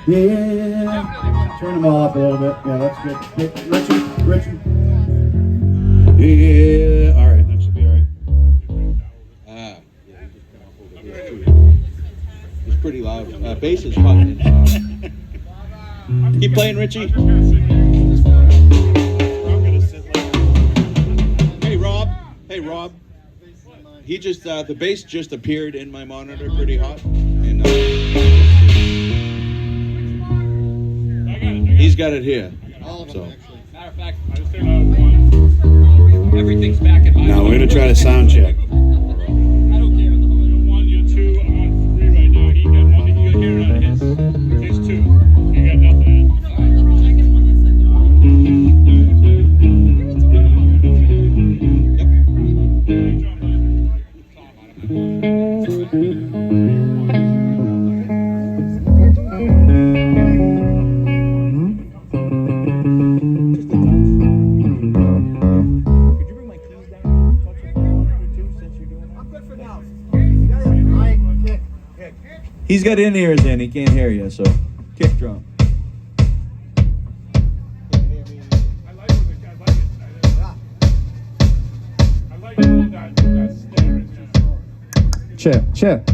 Yeah. Turn them all up a little bit. Yeah, that's good. Richie. Yeah. All right, that should be all right. Yeah, he just came up over here too. It's pretty loud. Bass is hot. Keep playing, Richie. Hey, Rob. He just the bass just appeared in my monitor, pretty hot, and he's got it here. So. Matter of fact, everything's back in my. Now we're gonna try to sound check. I don't care. You're 1, you're 2, I'm on 3 right now. He got 1. You're hearing on his 2. You got nothing. He's got in-ears in, he can't hear you, so kick drum. I like that snare. Chip.